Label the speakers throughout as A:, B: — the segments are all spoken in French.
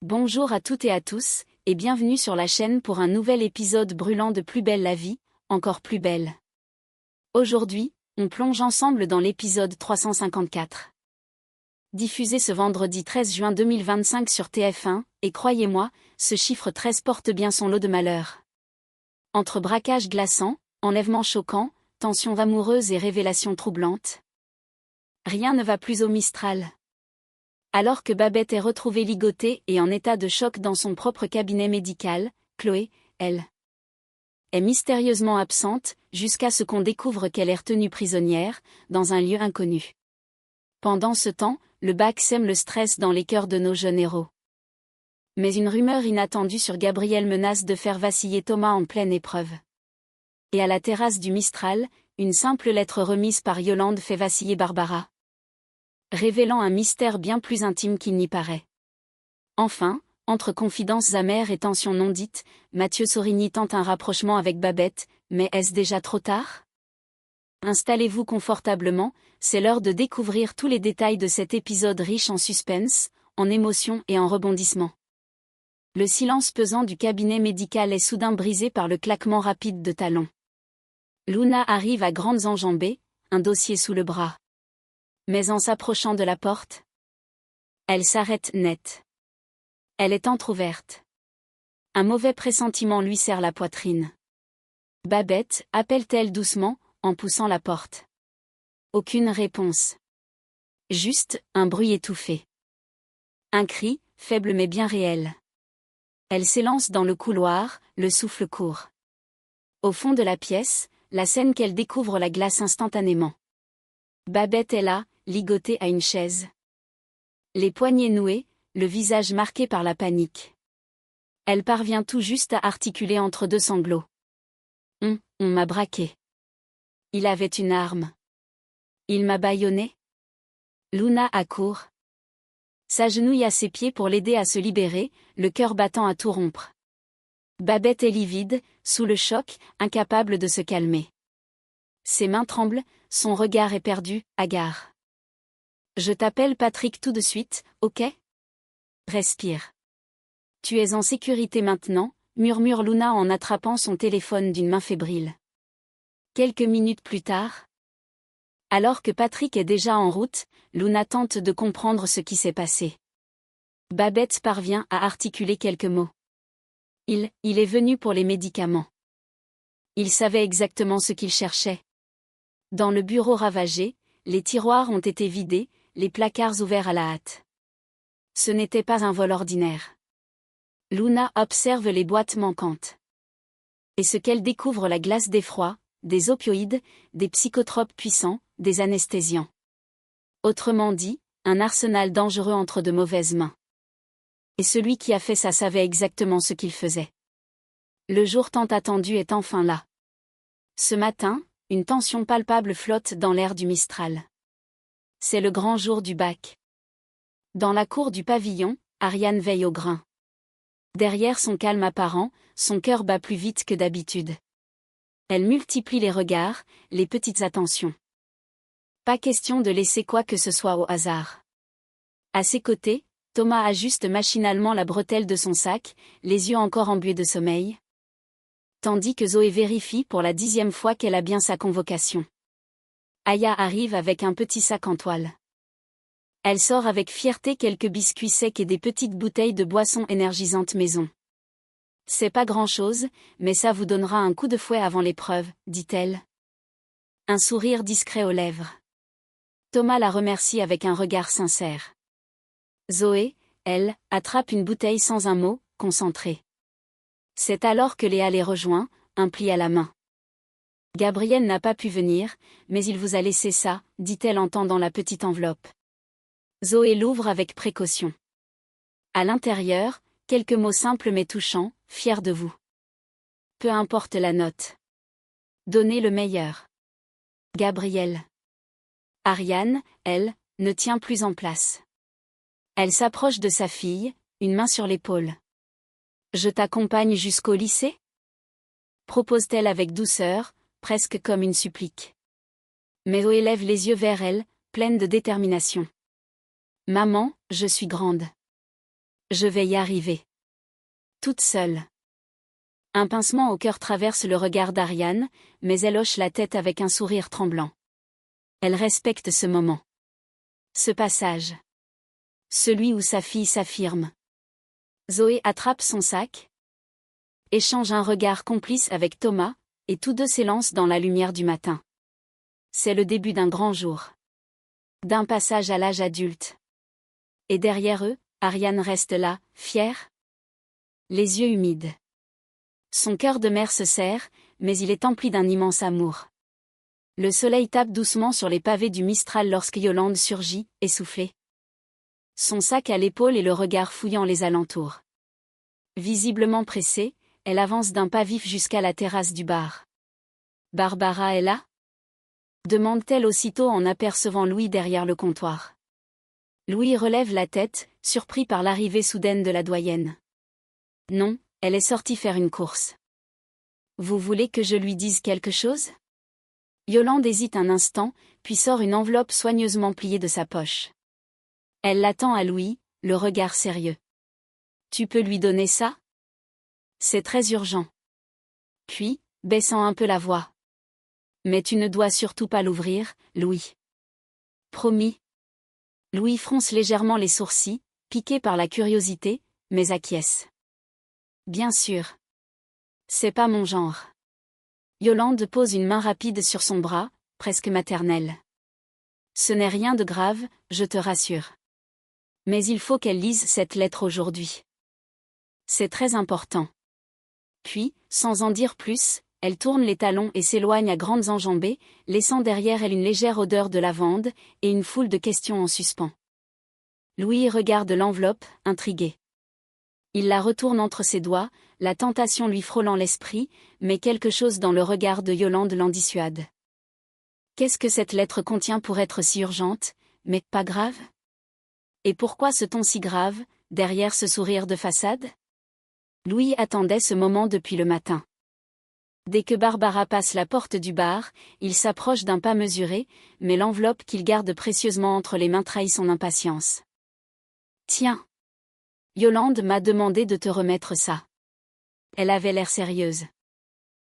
A: Bonjour à toutes et à tous, et bienvenue sur la chaîne pour un nouvel épisode brûlant de Plus belle la vie, encore plus belle. Aujourd'hui, on plonge ensemble dans l'épisode 354. Diffusé ce vendredi 13 juin 2025 sur TF1, et croyez-moi, ce chiffre 13 porte bien son lot de malheur. Entre braquages glaçants, enlèvements choquants, tensions amoureuses et révélations troublantes. Rien ne va plus au Mistral. Alors que Babette est retrouvée ligotée et en état de choc dans son propre cabinet médical, Chloé, elle, est mystérieusement absente, jusqu'à ce qu'on découvre qu'elle est retenue prisonnière, dans un lieu inconnu. Pendant ce temps, le bac sème le stress dans les cœurs de nos jeunes héros. Mais une rumeur inattendue sur Gabriel menace de faire vaciller Thomas en pleine épreuve. Et à la terrasse du Mistral, une simple lettre remise par Yolande fait vaciller Barbara, révélant un mystère bien plus intime qu'il n'y paraît. Enfin, entre confidences amères et tensions non dites, Mathieu Sorigny tente un rapprochement avec Babette, mais est-ce déjà trop tard? Installez-vous confortablement, c'est l'heure de découvrir tous les détails de cet épisode riche en suspense, en émotions et en rebondissements. Le silence pesant du cabinet médical est soudain brisé par le claquement rapide de talons. Luna arrive à grandes enjambées, un dossier sous le bras. Mais en s'approchant de la porte, elle s'arrête net. Elle est entr'ouverte. Un mauvais pressentiment lui serre la poitrine. Babette, appelle-t-elle doucement, en poussant la porte. Aucune réponse. Juste, un bruit étouffé. Un cri, faible mais bien réel. Elle s'élance dans le couloir, le souffle court. Au fond de la pièce, la scène qu'elle découvre la glace instantanément. Babette est là, ligotée à une chaise. Les poignets noués, le visage marqué par la panique. Elle parvient tout juste à articuler entre deux sanglots. On m'a braqué. Il avait une arme. Il m'a bâillonné. Luna accourt. S'agenouille à ses pieds pour l'aider à se libérer, le cœur battant à tout rompre. Babette est livide, sous le choc, incapable de se calmer. Ses mains tremblent, son regard est perdu, hagard. Je t'appelle Patrick tout de suite, ok? Respire. Tu es en sécurité maintenant, murmure Luna en attrapant son téléphone d'une main fébrile. Quelques minutes plus tard, alors que Patrick est déjà en route, Luna tente de comprendre ce qui s'est passé. Babette parvient à articuler quelques mots. Il est venu pour les médicaments. Il savait exactement ce qu'il cherchait. Dans le bureau ravagé, les tiroirs ont été vidés, les placards ouverts à la hâte. Ce n'était pas un vol ordinaire. Luna observe les boîtes manquantes. Et ce qu'elle découvre, la glace d'effroi, des opioïdes, des psychotropes puissants, des anesthésiants. Autrement dit, un arsenal dangereux entre de mauvaises mains. Et celui qui a fait ça savait exactement ce qu'il faisait. Le jour tant attendu est enfin là. Ce matin, une tension palpable flotte dans l'air du Mistral. C'est le grand jour du bac. Dans la cour du pavillon, Ariane veille au grain. Derrière son calme apparent, son cœur bat plus vite que d'habitude. Elle multiplie les regards, les petites attentions. Pas question de laisser quoi que ce soit au hasard. À ses côtés, Thomas ajuste machinalement la bretelle de son sac, les yeux encore embués de sommeil. Tandis que Zoé vérifie pour la 10e fois qu'elle a bien sa convocation. Aya arrive avec un petit sac en toile. Elle sort avec fierté quelques biscuits secs et des petites bouteilles de boissons énergisantes maison. C'est pas grand-chose, mais ça vous donnera un coup de fouet avant l'épreuve, dit-elle. Un sourire discret aux lèvres. Thomas la remercie avec un regard sincère. Zoé, elle, attrape une bouteille sans un mot, concentrée. C'est alors que Léa les rejoint, un pli à la main. Gabriel n'a pas pu venir, mais il vous a laissé ça, dit-elle en tendant la petite enveloppe. Zoé l'ouvre avec précaution. À l'intérieur, quelques mots simples mais touchants, fier de vous. Peu importe la note. Donnez le meilleur. Gabriel. Ariane, elle, ne tient plus en place. Elle s'approche de sa fille, une main sur l'épaule. Je t'accompagne jusqu'au lycée? Propose-t-elle avec douceur, presque comme une supplique. Mais Zoé lève les yeux vers elle, pleine de détermination. Maman, je suis grande. Je vais y arriver. Toute seule. Un pincement au cœur traverse le regard d'Ariane, mais elle hoche la tête avec un sourire tremblant. Elle respecte ce moment. Ce passage. Celui où sa fille s'affirme. Zoé attrape son sac, échange un regard complice avec Thomas, et tous deux s'élancent dans la lumière du matin. C'est le début d'un grand jour. D'un passage à l'âge adulte. Et derrière eux, Ariane reste là, fière. Les yeux humides. Son cœur de mère se serre, mais il est empli d'un immense amour. Le soleil tape doucement sur les pavés du Mistral lorsque Yolande surgit, essoufflée. Son sac à l'épaule et le regard fouillant les alentours. Visiblement pressée, elle avance d'un pas vif jusqu'à la terrasse du bar. Barbara est là ? Demande-t-elle aussitôt en apercevant Louis derrière le comptoir. Louis relève la tête, surpris par l'arrivée soudaine de la doyenne. Non, elle est sortie faire une course. Vous voulez que je lui dise quelque chose ? Yolande hésite un instant, puis sort une enveloppe soigneusement pliée de sa poche. Elle l'attend à Louis, le regard sérieux. Tu peux lui donner ça ? C'est très urgent. Puis, baissant un peu la voix. Mais tu ne dois surtout pas l'ouvrir, Louis. Promis. Louis fronce légèrement les sourcils, piqué par la curiosité, mais acquiesce. Bien sûr. C'est pas mon genre. Yolande pose une main rapide sur son bras, presque maternelle. Ce n'est rien de grave, je te rassure. Mais il faut qu'elle lise cette lettre aujourd'hui. C'est très important. Puis, sans en dire plus, elle tourne les talons et s'éloigne à grandes enjambées, laissant derrière elle une légère odeur de lavande, et une foule de questions en suspens. Louis regarde l'enveloppe, intrigué. Il la retourne entre ses doigts, la tentation lui frôlant l'esprit, mais quelque chose dans le regard de Yolande l'en dissuade. Qu'est-ce que cette lettre contient pour être si urgente, mais pas grave ? Et pourquoi ce ton si grave, derrière ce sourire de façade ? Louis attendait ce moment depuis le matin. Dès que Barbara passe la porte du bar, il s'approche d'un pas mesuré, mais l'enveloppe qu'il garde précieusement entre les mains trahit son impatience. Tiens. Yolande m'a demandé de te remettre ça. Elle avait l'air sérieuse.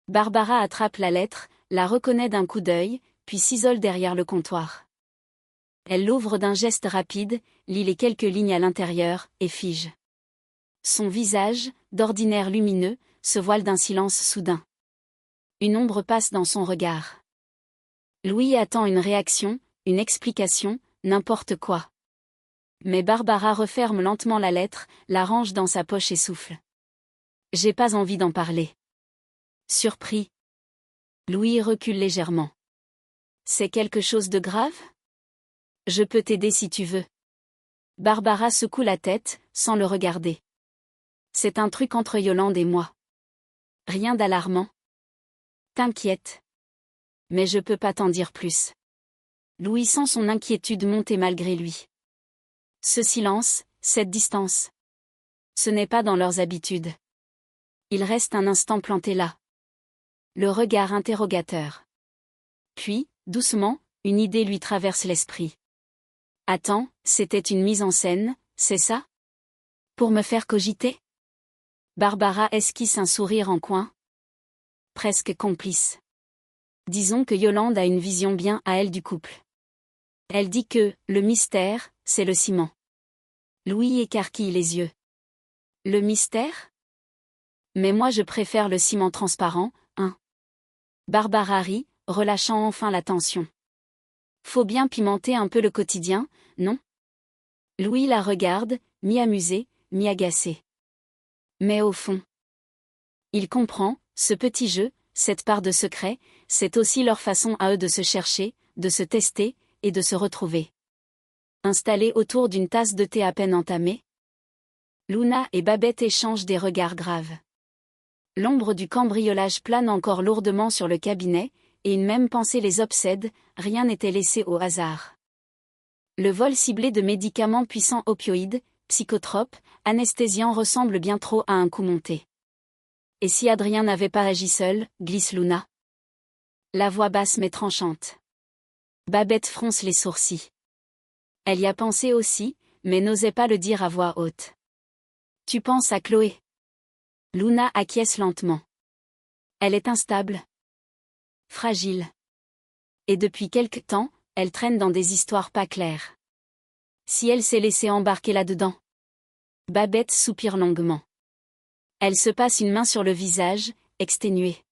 A: Barbara attrape la lettre, la reconnaît d'un coup d'œil, puis s'isole derrière le comptoir. Elle l'ouvre d'un geste rapide, lit les quelques lignes à l'intérieur, et fige. Son visage, d'ordinaire lumineux, se voile d'un silence soudain. Une ombre passe dans son regard. Louis attend une réaction, une explication, n'importe quoi. Mais Barbara referme lentement la lettre, la range dans sa poche et souffle. J'ai pas envie d'en parler. Surpris. Louis recule légèrement. C'est quelque chose de grave ? Je peux t'aider si tu veux. Barbara secoue la tête, sans le regarder. C'est un truc entre Yolande et moi. Rien d'alarmant. T'inquiète. Mais je peux pas t'en dire plus. Louis sent son inquiétude monter malgré lui. Ce silence, cette distance. Ce n'est pas dans leurs habitudes. Il reste un instant planté là. Le regard interrogateur. Puis, doucement, une idée lui traverse l'esprit. Attends, c'était une mise en scène, c'est ça ? Pour me faire cogiter ? Barbara esquisse un sourire en coin. Presque complice. Disons que Yolande a une vision bien à elle du couple. Elle dit que, le mystère, c'est le ciment. Louis écarquille les yeux. Le mystère ? Mais moi je préfère le ciment transparent, hein. Barbara rit, relâchant enfin la tension. Faut bien pimenter un peu le quotidien, non ? Louis la regarde, mi-amusé, mi-agacé. Mais au fond, il comprend, ce petit jeu, cette part de secret, c'est aussi leur façon à eux de se chercher, de se tester, et de se retrouver. Installés autour d'une tasse de thé à peine entamée, Luna et Babette échangent des regards graves. L'ombre du cambriolage plane encore lourdement sur le cabinet, et une même pensée les obsède, rien n'était laissé au hasard. Le vol ciblé de médicaments puissants opioïdes, psychotropes, anesthésiants ressemble bien trop à un coup monté. Et si Adrien n'avait pas agi seul, glisse Luna. La voix basse mais tranchante. Babette fronce les sourcils. Elle y a pensé aussi, mais n'osait pas le dire à voix haute. Tu penses à Chloé? Luna acquiesce lentement. Elle est instable. Fragile. Et depuis quelque temps, elle traîne dans des histoires pas claires. Si elle s'est laissée embarquer là-dedans? Babette soupire longuement. Elle se passe une main sur le visage, exténuée.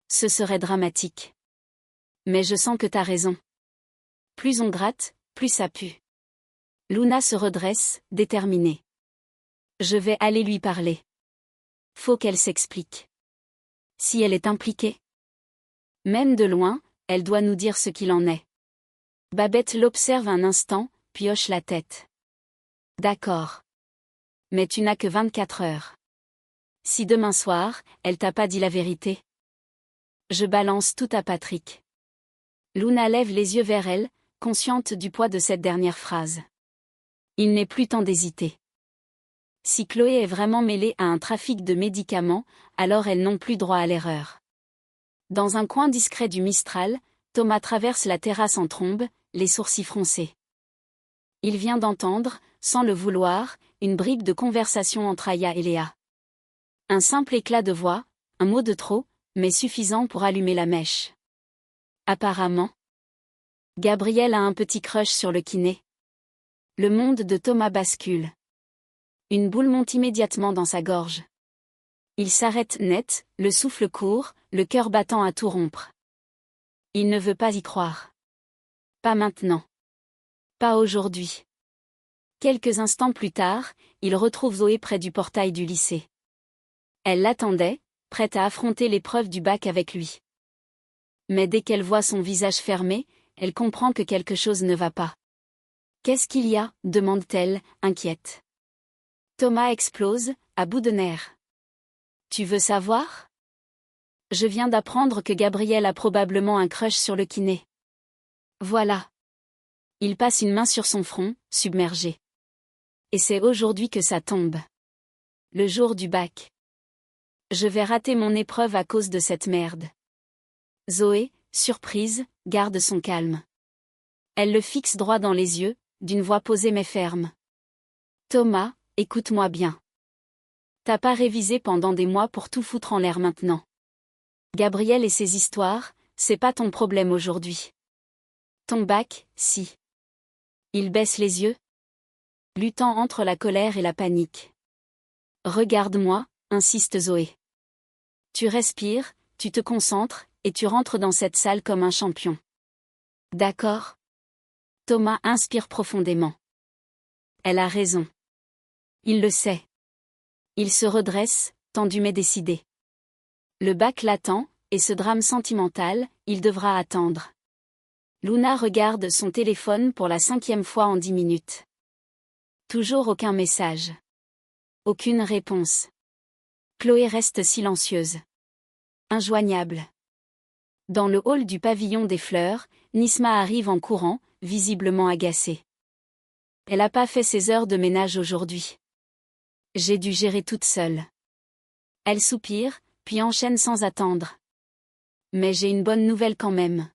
A: Ce serait dramatique. Mais je sens que t'as raison. Plus on gratte, plus ça pue. Luna se redresse, déterminée. Je vais aller lui parler. Faut qu'elle s'explique. Si elle est impliquée. Même de loin, elle doit nous dire ce qu'il en est. Babette l'observe un instant, puis hoche la tête. D'accord. Mais tu n'as que 24 heures. Si demain soir, elle t'a pas dit la vérité. Je balance tout à Patrick. Luna lève les yeux vers elle, consciente du poids de cette dernière phrase. Il n'est plus temps d'hésiter. Si Chloé est vraiment mêlée à un trafic de médicaments, alors elles n'ont plus droit à l'erreur. Dans un coin discret du Mistral, Thomas traverse la terrasse en trombe, les sourcils froncés. Il vient d'entendre, sans le vouloir, une bribe de conversation entre Aya et Léa. Un simple éclat de voix, un mot de trop, mais suffisant pour allumer la mèche. Apparemment, Gabriel a un petit crush sur le kiné. Le monde de Thomas bascule. Une boule monte immédiatement dans sa gorge. Il s'arrête net, le souffle court, le cœur battant à tout rompre. Il ne veut pas y croire. Pas maintenant. Pas aujourd'hui. Quelques instants plus tard, il retrouve Zoé près du portail du lycée. Elle l'attendait, prête à affronter l'épreuve du bac avec lui. Mais dès qu'elle voit son visage fermé, elle comprend que quelque chose ne va pas. « Qu'est-ce qu'il y a ?» demande-t-elle, inquiète. Thomas explose, à bout de nerfs. « Tu veux savoir ? Je viens d'apprendre que Gabriel a probablement un crush sur le kiné. » Voilà. Il passe une main sur son front, submergé. Et c'est aujourd'hui que ça tombe. Le jour du bac. Je vais rater mon épreuve à cause de cette merde. Zoé, surprise, garde son calme. Elle le fixe droit dans les yeux, d'une voix posée mais ferme. Thomas, écoute-moi bien. T'as pas révisé pendant des mois pour tout foutre en l'air maintenant. Gabriel et ses histoires, c'est pas ton problème aujourd'hui. Ton bac, si. Il baisse les yeux, luttant entre la colère et la panique. Regarde-moi, insiste Zoé. Tu respires, tu te concentres, et tu rentres dans cette salle comme un champion. D'accord ? Thomas inspire profondément. Elle a raison. Il le sait. Il se redresse, tendu mais décidé. Le bac l'attend, et ce drame sentimental, il devra attendre. Luna regarde son téléphone pour la 5e fois en 10 minutes. Toujours aucun message. Aucune réponse. Chloé reste silencieuse. Injoignable. Dans le hall du pavillon des fleurs, Nisma arrive en courant, visiblement agacée. Elle n'a pas fait ses heures de ménage aujourd'hui. J'ai dû gérer toute seule. Elle soupire, puis enchaîne sans attendre. Mais j'ai une bonne nouvelle quand même.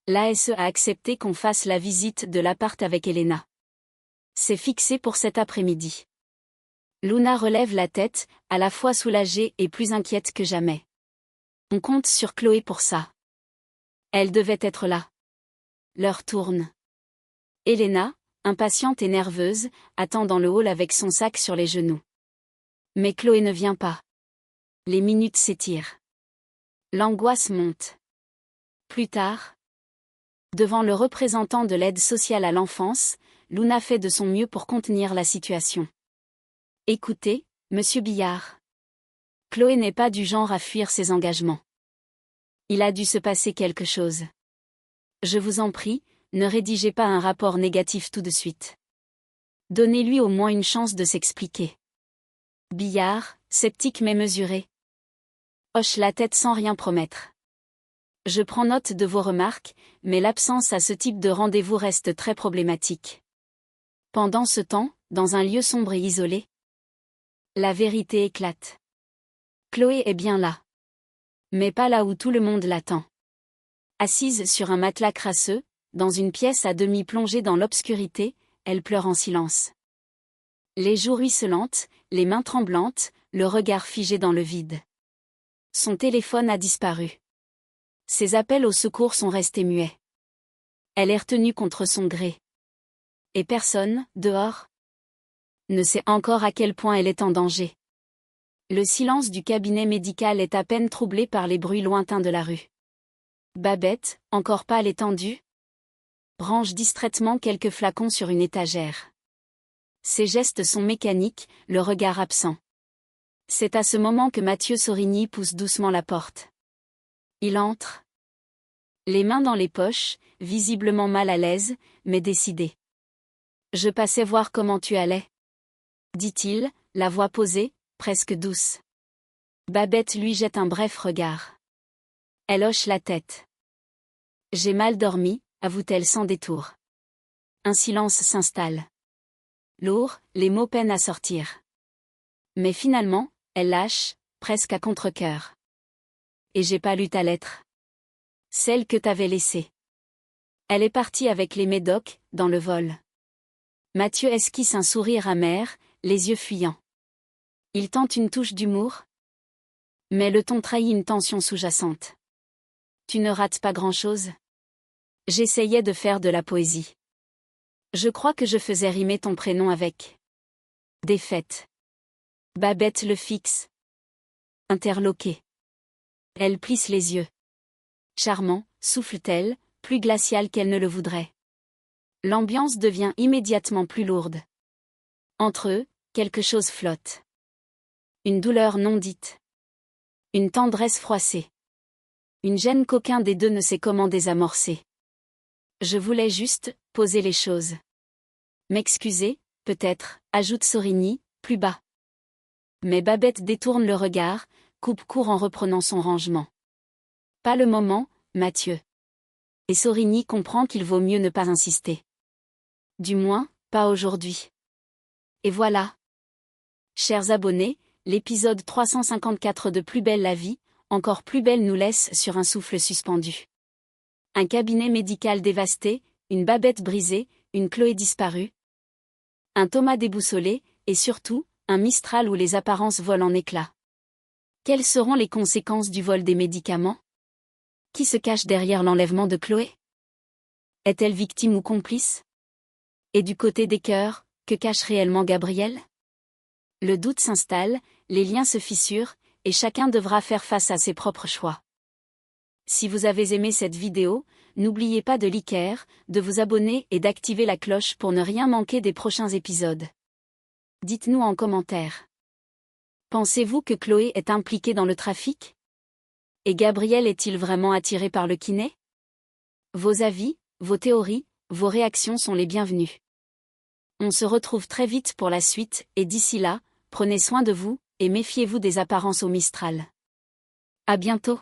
A: L'ASE a accepté qu'on fasse la visite de l'appart avec Elena. C'est fixé pour cet après-midi. Luna relève la tête, à la fois soulagée et plus inquiète que jamais. On compte sur Chloé pour ça. Elle devait être là. L'heure tourne. Elena, impatiente et nerveuse, attend dans le hall avec son sac sur les genoux. Mais Chloé ne vient pas. Les minutes s'étirent. L'angoisse monte. Plus tard, devant le représentant de l'aide sociale à l'enfance, Luna fait de son mieux pour contenir la situation. Écoutez, monsieur Billard. Chloé n'est pas du genre à fuir ses engagements. Il a dû se passer quelque chose. Je vous en prie, ne rédigez pas un rapport négatif tout de suite. Donnez-lui au moins une chance de s'expliquer. Billard, sceptique mais mesuré, hoche la tête sans rien promettre. Je prends note de vos remarques, mais l'absence à ce type de rendez-vous reste très problématique. Pendant ce temps, dans un lieu sombre et isolé, la vérité éclate. Chloé est bien là. Mais pas là où tout le monde l'attend. Assise sur un matelas crasseux, dans une pièce à demi plongée dans l'obscurité, elle pleure en silence. Les joues ruisselantes, les mains tremblantes, le regard figé dans le vide. Son téléphone a disparu. Ses appels au secours sont restés muets. Elle est retenue contre son gré. Et personne, dehors, ne sait encore à quel point elle est en danger. Le silence du cabinet médical est à peine troublé par les bruits lointains de la rue. Babette, encore pâle et tendue, range distraitement quelques flacons sur une étagère. Ses gestes sont mécaniques, le regard absent. C'est à ce moment que Mathieu Sorigny pousse doucement la porte. Il entre, les mains dans les poches, visiblement mal à l'aise, mais décidé. « Je passais voir comment tu allais. » dit-il, la voix posée, presque douce. Babette lui jette un bref regard. Elle hoche la tête. « J'ai mal dormi », avoue-t-elle sans détour. Un silence s'installe. Lourd, les mots peinent à sortir. Mais finalement, elle lâche, presque à contre-cœur. « Et j'ai pas lu ta lettre. Celle que t'avais laissée. » Elle est partie avec les médocs, dans le vol. Mathieu esquisse un sourire amer, les yeux fuyants. Il tente une touche d'humour. Mais le ton trahit une tension sous-jacente. « Tu ne rates pas grand-chose. J'essayais de faire de la poésie. Je crois que je faisais rimer ton prénom avec défaite. » Babette le fixe. Interloquée. Elle plisse les yeux. Charmant, souffle-t-elle, plus glaciale qu'elle ne le voudrait. L'ambiance devient immédiatement plus lourde. Entre eux, quelque chose flotte. Une douleur non dite. Une tendresse froissée. Une gêne qu'aucun des deux ne sait comment désamorcer. Je voulais juste poser les choses. M'excuser, peut-être, ajoute Sorigny, plus bas. Mais Babette détourne le regard, coupe court en reprenant son rangement. Pas le moment, Mathieu. Et Sorigny comprend qu'il vaut mieux ne pas insister. Du moins, pas aujourd'hui. Et voilà. Chers abonnés, l'épisode 354 de Plus belle la vie, encore plus belle nous laisse sur un souffle suspendu. Un cabinet médical dévasté, une Babette brisée, une Chloé disparue. Un Thomas déboussolé, et surtout, un Mistral où les apparences volent en éclats. Quelles seront les conséquences du vol des médicaments? Qui se cache derrière l'enlèvement de Chloé? Est-elle victime ou complice? Et du côté des cœurs, que cache réellement Gabriel? Le doute s'installe, les liens se fissurent, et chacun devra faire face à ses propres choix. Si vous avez aimé cette vidéo, n'oubliez pas de liker, de vous abonner et d'activer la cloche pour ne rien manquer des prochains épisodes. Dites-nous en commentaire. Pensez-vous que Chloé est impliquée dans le trafic? Et Gabriel est-il vraiment attiré par le kiné? Vos avis, vos théories, vos réactions sont les bienvenues. On se retrouve très vite pour la suite, et d'ici là, prenez soin de vous, et méfiez-vous des apparences au Mistral. À bientôt.